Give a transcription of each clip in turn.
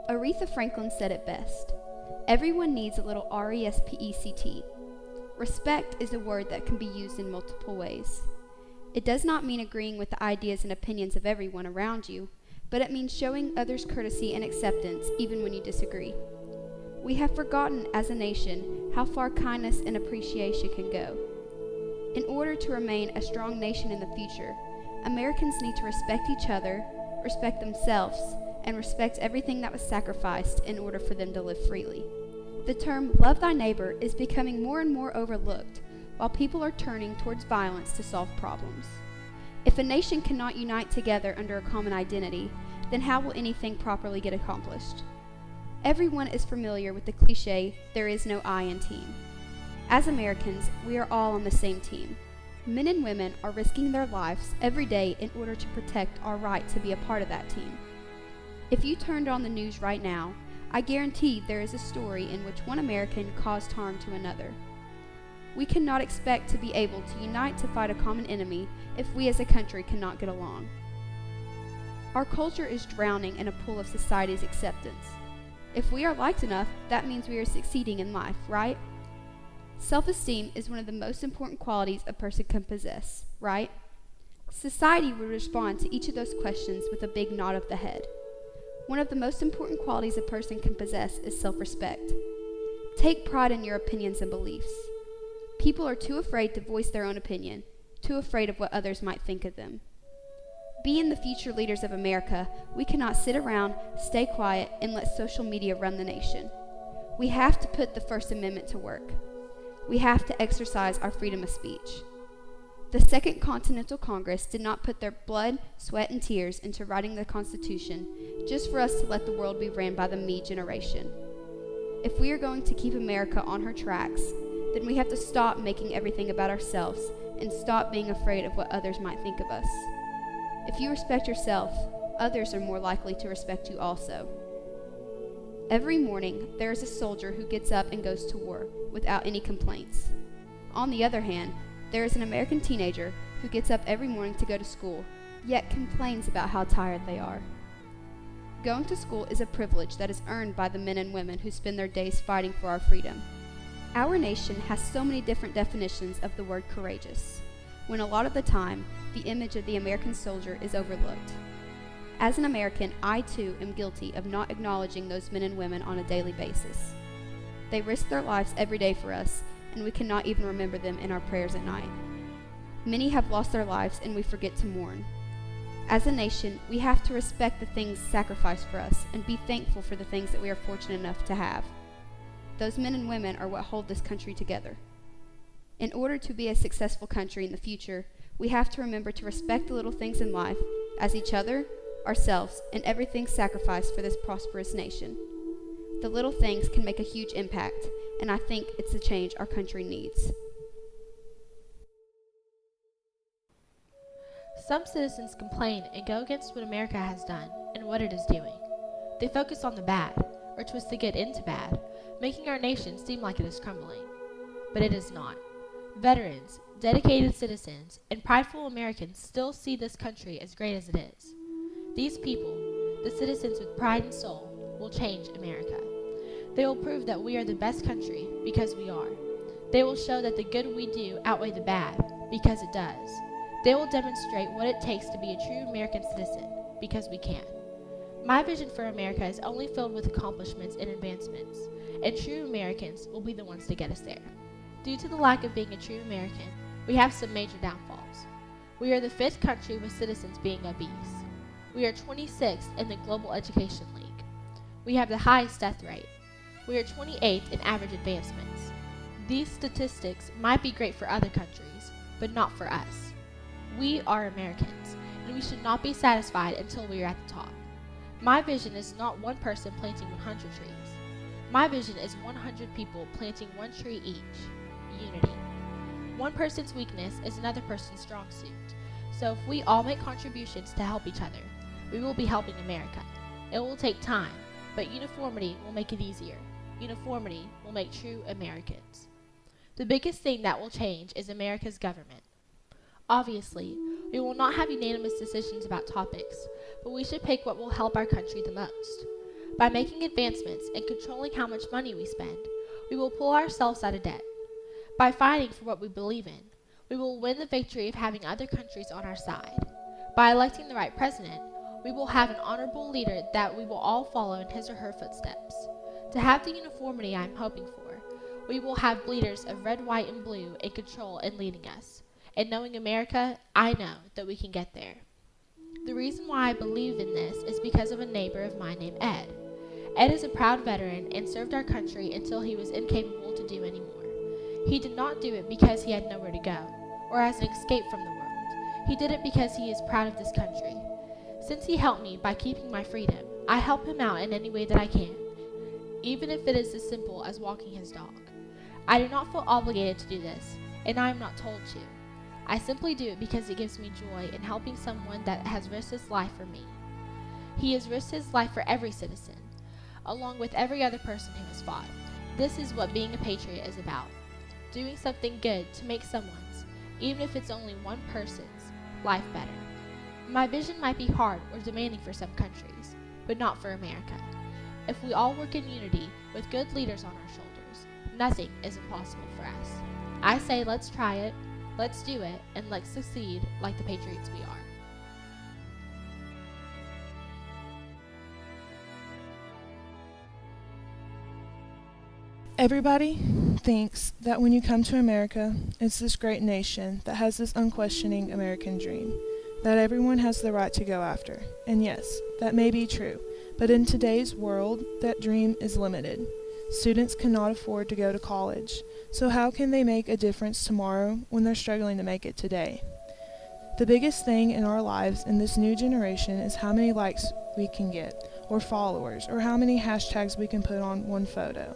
Aretha Franklin said it best. Everyone needs a little RESPECT. Respect is a word that can be used in multiple ways. It does not mean agreeing with the ideas and opinions of everyone around you, but it means showing others courtesy and acceptance even when you disagree. We have forgotten as a nation how far kindness and appreciation can go. In order to remain a strong nation in the future, Americans need to respect each other, respect themselves, and respect everything that was sacrificed in order for them to live freely. The term love thy neighbor is becoming more and more overlooked, while people are turning towards violence to solve problems. If a nation cannot unite together under a common identity, then how will anything properly get accomplished? Everyone is familiar with the cliche, there is no I in team. As Americans, we are all on the same team. Men and women are risking their lives every day in order to protect our right to be a part of that team. If you turned on the news right now, I guarantee there is a story in which one American caused harm to another. We cannot expect to be able to unite to fight a common enemy if we as a country cannot get along. Our culture is drowning in a pool of society's acceptance. If we are liked enough, that means we are succeeding in life, right? Self-esteem is one of the most important qualities a person can possess, right? Society would respond to each of those questions with a big nod of the head. One of the most important qualities a person can possess is self-respect. Take pride in your opinions and beliefs. People are too afraid to voice their own opinion, too afraid of what others might think of them. Being the future leaders of America, we cannot sit around, stay quiet, and let social media run the nation. We have to put the First Amendment to work. We have to exercise our freedom of speech. The Second Continental Congress did not put their blood, sweat, and tears into writing the Constitution just for us to let the world be ran by the me generation. If we are going to keep America on her tracks, then we have to stop making everything about ourselves and stop being afraid of what others might think of us. If you respect yourself, others are more likely to respect you also. Every morning, there is a soldier who gets up and goes to war without any complaints. On the other hand, there is an American teenager who gets up every morning to go to school, yet complains about how tired they are. Going to school is a privilege that is earned by the men and women who spend their days fighting for our freedom. Our nation has so many different definitions of the word courageous, when a lot of the time, the image of the American soldier is overlooked. As an American, I too am guilty of not acknowledging those men and women on a daily basis. They risk their lives every day for us, and we cannot even remember them in our prayers at night. Many have lost their lives, and we forget to mourn. As a nation, we have to respect the things sacrificed for us and be thankful for the things that we are fortunate enough to have. Those men and women are what hold this country together. In order to be a successful country in the future, we have to remember to respect the little things in life as each other, ourselves, and everything sacrificed for this prosperous nation. The little things can make a huge impact, and I think it's the change our country needs. Some citizens complain and go against what America has done and what it is doing. They focus on the bad, or twist the good into bad, making our nation seem like it is crumbling. But it is not. Veterans, dedicated citizens, and prideful Americans still see this country as great as it is. These people, the citizens with pride and soul, will change America. They will prove that we are the best country because we are. They will show that the good we do outweigh the bad because it does. They will demonstrate what it takes to be a true American citizen because we can. My vision for America is only filled with accomplishments and advancements, and true Americans will be the ones to get us there. Due to the lack of being a true American, we have some major downfalls. We are the 5th country with citizens being obese. We are 26th in the Global Education League. We have the highest death rate. We are 28th in average advancements. These statistics might be great for other countries, but not for us. We are Americans, and we should not be satisfied until we are at the top. My vision is not one person planting 100 trees. My vision is 100 people planting 1 tree each. Unity. One person's weakness is another person's strong suit. So if we all make contributions to help each other, we will be helping America. It will take time, but uniformity will make it easier. Uniformity will make true Americans. The biggest thing that will change is America's government. Obviously, we will not have unanimous decisions about topics, but we should pick what will help our country the most. By making advancements and controlling how much money we spend, we will pull ourselves out of debt. By fighting for what we believe in, we will win the victory of having other countries on our side. By electing the right president, we will have an honorable leader that we will all follow in his or her footsteps. To have the uniformity I am hoping for, we will have leaders of red, white, and blue in control and leading us. And knowing America, I know that we can get there. The reason why I believe in this is because of a neighbor of mine named Ed. Ed is a proud veteran and served our country until he was incapable to do anymore. He did not do it because he had nowhere to go, or as an escape from the world. He did it because he is proud of this country. Since he helped me by keeping my freedom, I help him out in any way that I can, even if it is as simple as walking his dog. I do not feel obligated to do this, and I am not told to. I simply do it because it gives me joy in helping someone that has risked his life for me. He has risked his life for every citizen, along with every other person who has fought. This is what being a patriot is about. Doing something good to make someone's, even if it's only one person's, life better. My vision might be hard or demanding for some countries, but not for America. If we all work in unity with good leaders on our shoulders, nothing is impossible for us. I say let's try it, let's do it, and let's succeed like the Patriots we are. Everybody thinks that when you come to America, it's this great nation that has this unquestioning American dream that everyone has the right to go after. And yes, that may be true, but in today's world, that dream is limited. Students cannot afford to go to college, so how can they make a difference tomorrow when they're struggling to make it today? The biggest thing in our lives in this new generation is how many likes we can get, or followers, or how many hashtags we can put on one photo.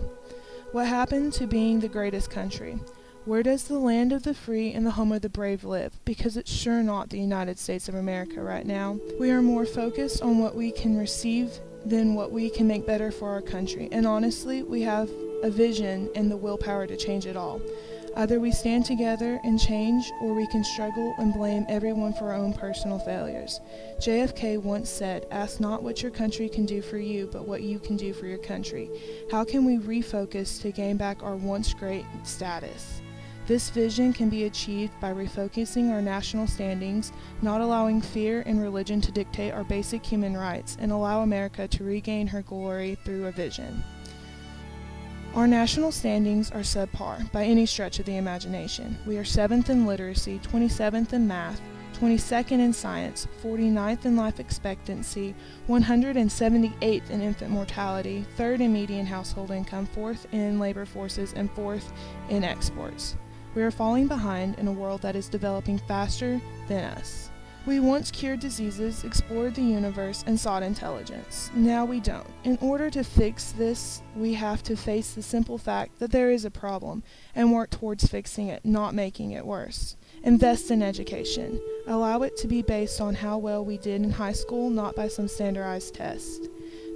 What happened to being the greatest country? Where does the land of the free and the home of the brave live? Because it's sure not the United States of America right now. We are more focused on what we can receive than what we can make better for our country. And honestly, we have a vision and the willpower to change it all. Either we stand together and change, or we can struggle and blame everyone for our own personal failures. JFK once said, "Ask not what your country can do for you, but what you can do for your country." How can we refocus to gain back our once great status? This vision can be achieved by refocusing our national standings, not allowing fear and religion to dictate our basic human rights, and allow America to regain her glory through a vision. Our national standings are subpar by any stretch of the imagination. We are 7th in literacy, 27th in math, 22nd in science, 49th in life expectancy, 178th in infant mortality, 3rd in median household income, 4th in labor forces, and 4th in exports. We are falling behind in a world that is developing faster than us. We once cured diseases, explored the universe, and sought intelligence. Now we don't. In order to fix this, we have to face the simple fact that there is a problem and work towards fixing it, not making it worse. Invest in education. Allow it to be based on how well we did in high school, not by some standardized test.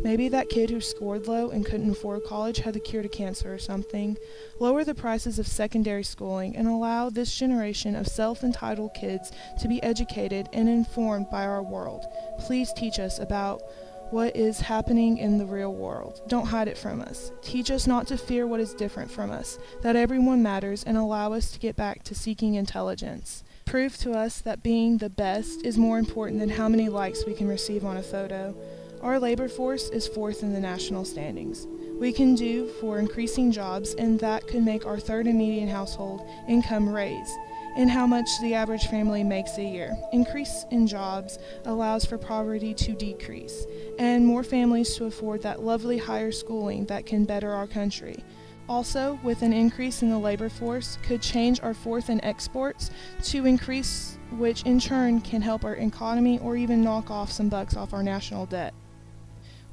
Maybe that kid who scored low and couldn't afford college had the cure to cancer or something. Lower the prices of secondary schooling and allow this generation of self-entitled kids to be educated and informed by our world. Please teach us about what is happening in the real world. Don't hide it from us. Teach us not to fear what is different from us, that everyone matters, and allow us to get back to seeking intelligence. Prove to us that being the best is more important than how many likes we can receive on a photo. Our labor force is 4th in the national standings. We can do for increasing jobs, and that could make our 3rd and median household income raise, and how much the average family makes a year. Increase in jobs allows for poverty to decrease, and more families to afford that lovely higher schooling that can better our country. Also, with an increase in the labor force, could change our 4th in exports to increase, which in turn can help our economy or even knock off some bucks off our national debt.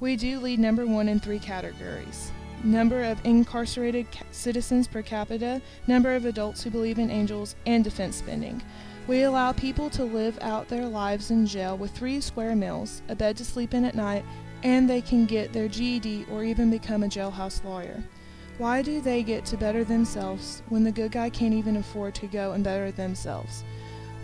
We do lead number 1 in 3 categories: number of incarcerated citizens per capita, number of adults who believe in angels, and defense spending. We allow people to live out their lives in jail with 3 square meals, a bed to sleep in at night, and they can get their GED or even become a jailhouse lawyer. Why do they get to better themselves when the good guy can't even afford to go and better themselves?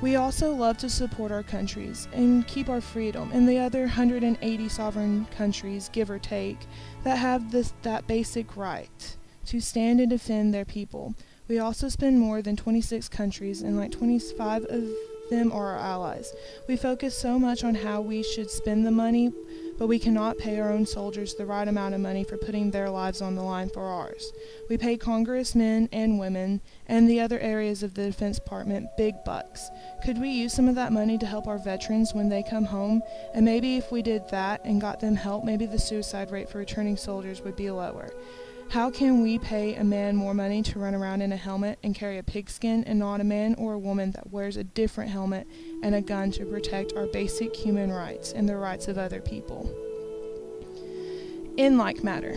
We also love to support our countries and keep our freedom, and the other 180 sovereign countries, give or take, that have that basic right to stand and defend their people. We also spend more than 26 countries, and like 25 of them are our allies. We focus so much on how we should spend the money, but we cannot pay our own soldiers the right amount of money for putting their lives on the line for ours. We pay congressmen and women and the other areas of the Defense Department big bucks. Could we use some of that money to help our veterans when they come home? And maybe if we did that and got them help, maybe the suicide rate for returning soldiers would be lower. How can we pay a man more money to run around in a helmet and carry a pigskin, and not a man or a woman that wears a different helmet and a gun to protect our basic human rights and the rights of other people? In like matter,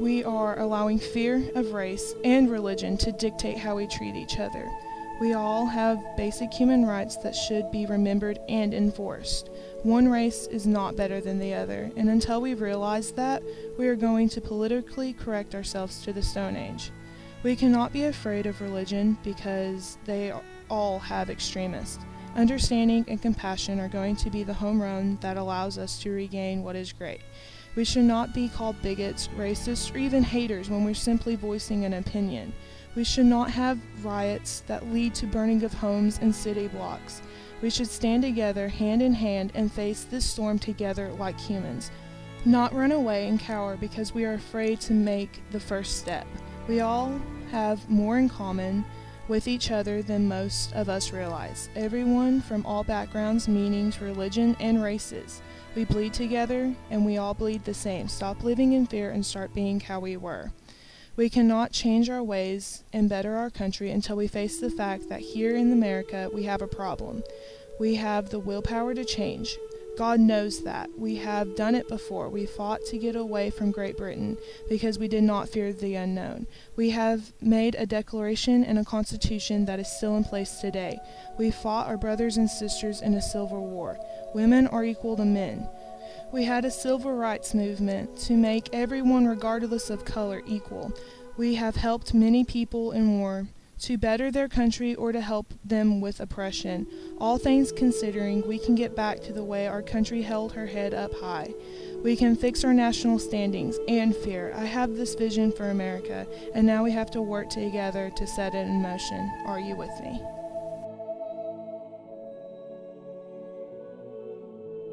we are allowing fear of race and religion to dictate how we treat each other. We all have basic human rights that should be remembered and enforced. One race is not better than the other, and until we realize that, we are going to politically correct ourselves to the Stone Age. We cannot be afraid of religion because they all have extremists. Understanding and compassion are going to be the home run that allows us to regain what is great. We should not be called bigots, racists, or even haters when we're simply voicing an opinion. We should not have riots that lead to burning of homes and city blocks. We should stand together, hand in hand, and face this storm together like humans. Not run away and cower because we are afraid to make the first step. We all have more in common with each other than most of us realize. Everyone from all backgrounds, meanings, religion, and races. We bleed together, and we all bleed the same. Stop living in fear and start being how we were. We cannot change our ways and better our country until we face the fact that here in America we have a problem. We have the willpower to change. God knows that. We have done it before. We fought to get away from Great Britain because we did not fear the unknown. We have made a declaration and a constitution that is still in place today. We fought our brothers and sisters in a civil war. Women are equal to men. We had a civil rights movement to make everyone, regardless of color, equal. We have helped many people in war to better their country or to help them with oppression. All things considering, we can get back to the way our country held her head up high. We can fix our national standings and fear. I have this vision for America, and now we have to work together to set it in motion. Are you with me?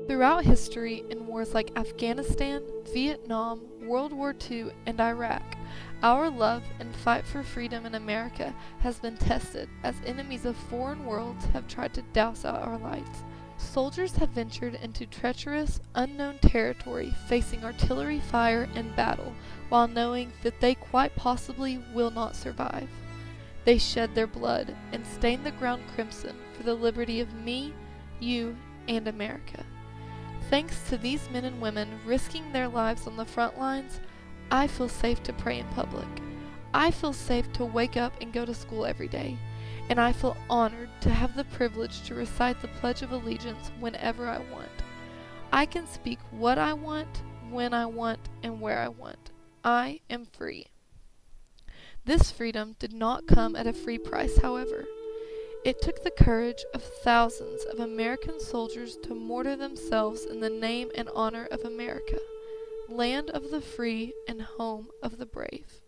Throughout history, in wars like Afghanistan, Vietnam, World War II, and Iraq, our love and fight for freedom in America has been tested as enemies of foreign worlds have tried to douse out our lights. Soldiers have ventured into treacherous, unknown territory, facing artillery fire and battle, while knowing that they quite possibly will not survive. They shed their blood and stained the ground crimson for the liberty of me, you, and America. Thanks to these men and women risking their lives on the front lines, I feel safe to pray in public. I feel safe to wake up and go to school every day. And I feel honored to have the privilege to recite the Pledge of Allegiance whenever I want. I can speak what I want, when I want, and where I want. I am free. This freedom did not come at a free price, however. It took the courage of thousands of American soldiers to martyr themselves in the name and honor of America, land of the free and home of the brave.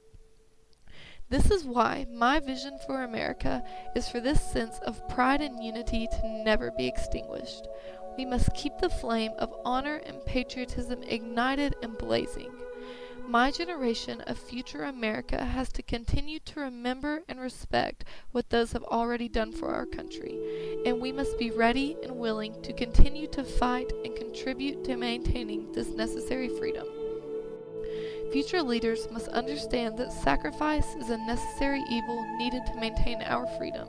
This is why my vision for America is for this sense of pride and unity to never be extinguished. We must keep the flame of honor and patriotism ignited and blazing. My generation of future America has to continue to remember and respect what those have already done for our country, and we must be ready and willing to continue to fight and contribute to maintaining this necessary freedom. Future leaders must understand that sacrifice is a necessary evil needed to maintain our freedom,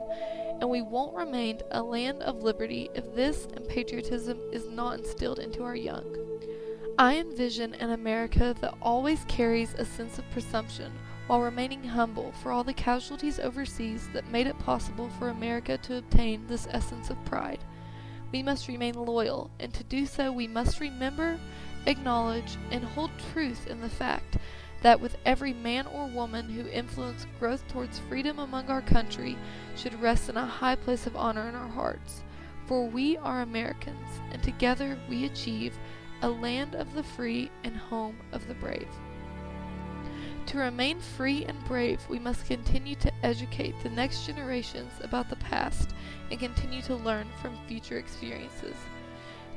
and we won't remain a land of liberty if this and patriotism is not instilled into our young. I envision an America that always carries a sense of presumption while remaining humble for all the casualties overseas that made it possible for America to obtain this essence of pride. We must remain loyal, and to do so we must remember, acknowledge, and hold truth in the fact that with every man or woman who influenced growth towards freedom among our country should rest in a high place of honor in our hearts. For we are Americans, and together we achieve a land of the free and home of the brave. To remain free and brave, we must continue to educate the next generations about the past and continue to learn from future experiences.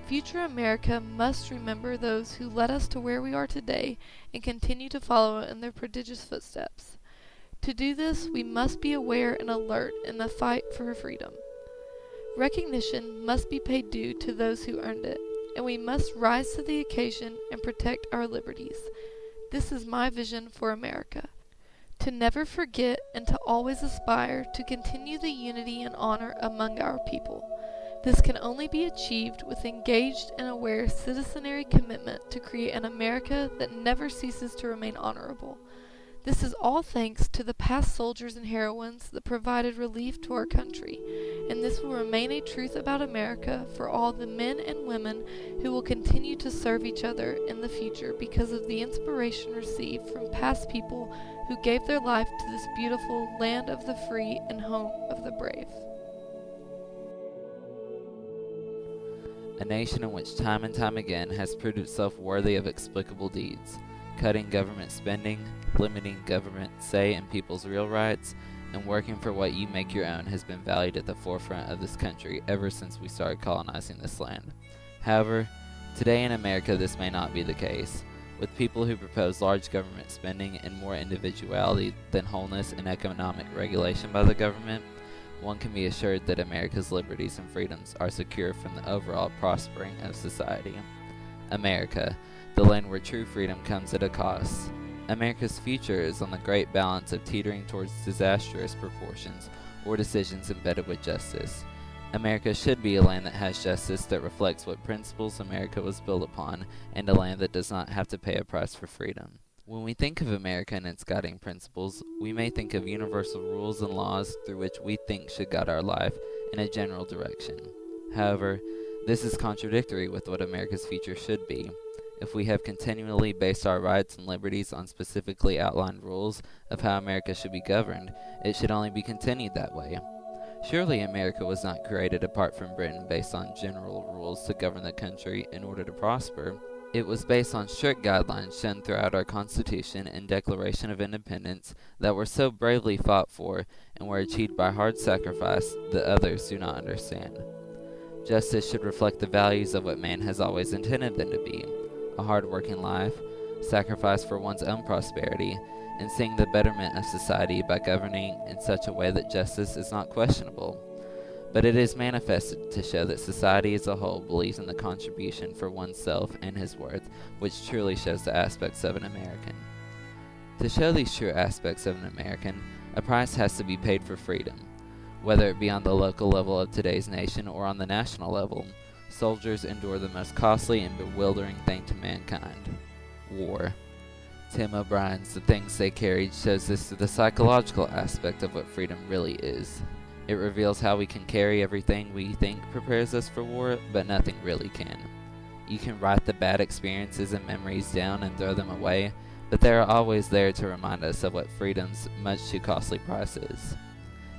Future America must remember those who led us to where we are today and continue to follow in their prodigious footsteps. To do this, we must be aware and alert in the fight for freedom. Recognition must be paid due to those who earned it, and we must rise to the occasion and protect our liberties. This is my vision for America. To never forget and to always aspire to continue the unity and honor among our people. This can only be achieved with engaged and aware citizenry commitment to create an America that never ceases to remain honorable. This is all thanks to the past soldiers and heroines that provided relief to our country, and this will remain a truth about America for all the men and women who will continue to serve each other in the future because of the inspiration received from past people who gave their life to this beautiful land of the free and home of the brave. A nation in which time and time again has proved itself worthy of explicable deeds, cutting government spending, limiting government say in people's real rights, and working for what you make your own has been valued at the forefront of this country ever since we started colonizing this land. However, today in America this may not be the case. With people who propose large government spending and more individuality than wholeness and economic regulation by the government, one can be assured that America's liberties and freedoms are secure from the overall prospering of society. America, the land where true freedom comes at a cost. America's future is on the great balance of teetering towards disastrous proportions or decisions embedded with justice. America should be a land that has justice that reflects what principles America was built upon, and a land that does not have to pay a price for freedom. When we think of America and its guiding principles, we may think of universal rules and laws through which we think should guide our life in a general direction. However, this is contradictory with what America's future should be. If we have continually based our rights and liberties on specifically outlined rules of how America should be governed, it should only be continued that way. Surely America was not created apart from Britain based on general rules to govern the country in order to prosper. It was based on strict guidelines shown throughout our Constitution and Declaration of Independence that were so bravely fought for and were achieved by hard sacrifice that others do not understand. Justice should reflect the values of what man has always intended them to be: a hard-working life, sacrifice for one's own prosperity, and seeing the betterment of society by governing in such a way that justice is not questionable. But it is manifested to show that society as a whole believes in the contribution for oneself and his worth, which truly shows the aspects of an American. To show these true aspects of an American, a price has to be paid for freedom. Whether it be on the local level of today's nation or on the national level, soldiers endure the most costly and bewildering thing to mankind: war. Tim O'Brien's The Things They Carried shows us the psychological aspect of what freedom really is. It reveals how we can carry everything we think prepares us for war, but nothing really can. You can write the bad experiences and memories down and throw them away, but they are always there to remind us of what freedom's much too costly price is.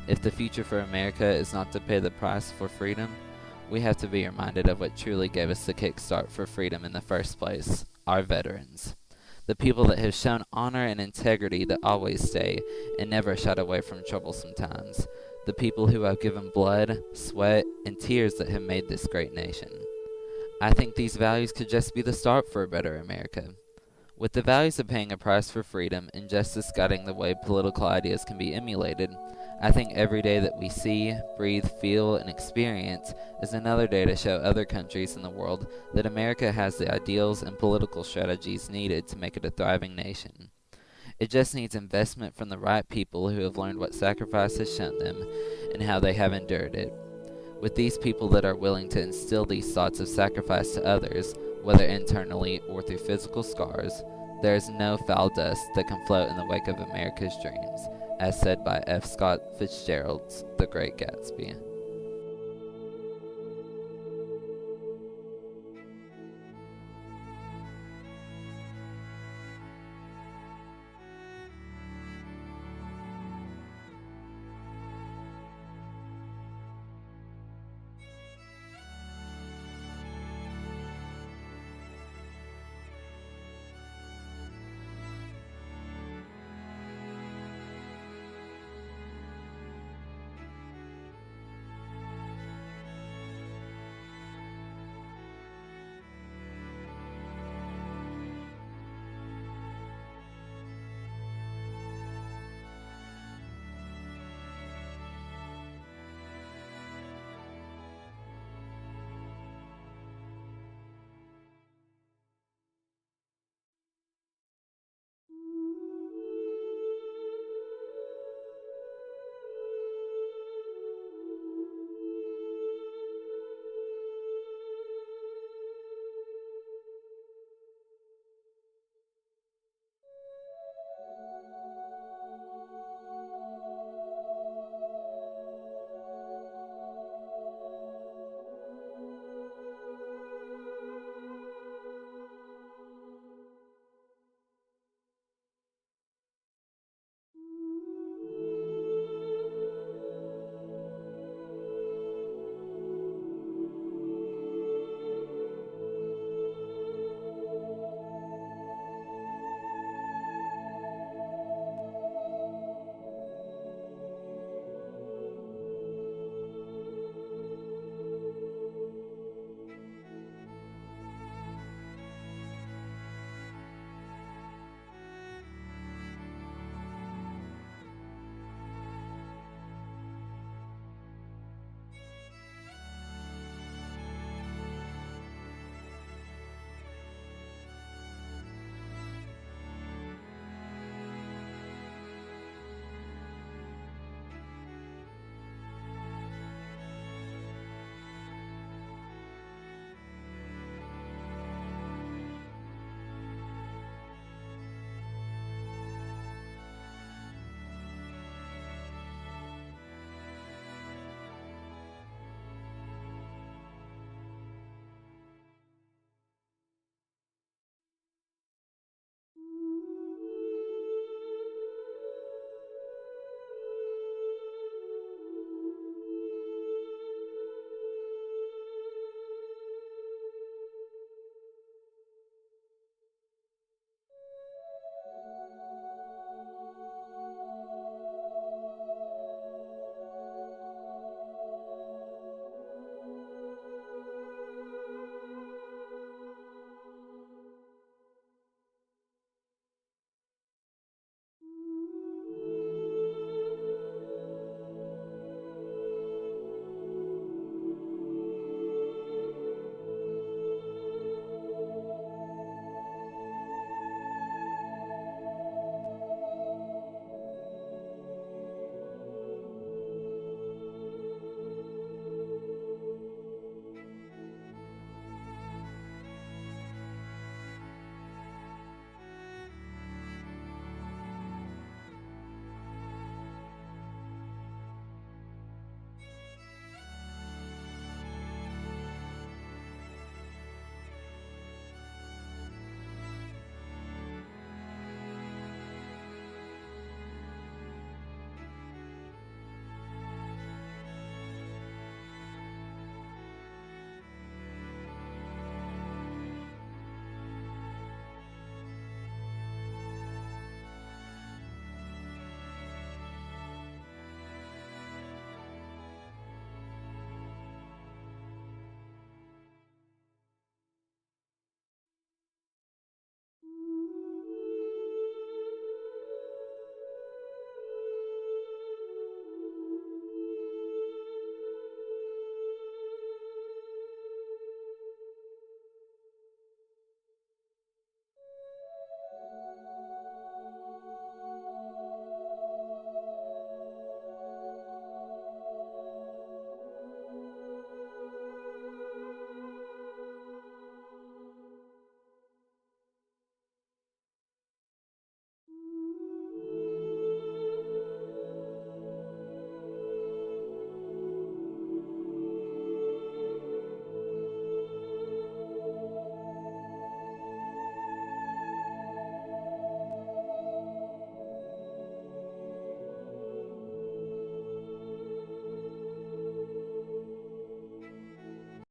If the future for America is not to pay the price for freedom, we have to be reminded of what truly gave us the kickstart for freedom in the first place: our veterans. The people that have shown honor and integrity that always stay and never shied away from troublesome times. The people who have given blood, sweat, and tears that have made this great nation. I think these values could just be the start for a better America. With the values of paying a price for freedom and justice guiding the way political ideas can be emulated, I think every day that we see, breathe, feel, and experience is another day to show other countries in the world that America has the ideals and political strategies needed to make it a thriving nation. It just needs investment from the right people who have learned what sacrifice has shown them and how they have endured it. With these people that are willing to instill these thoughts of sacrifice to others, whether internally or through physical scars, there is no foul dust that can float in the wake of America's dreams, as said by F. Scott Fitzgerald's The Great Gatsby.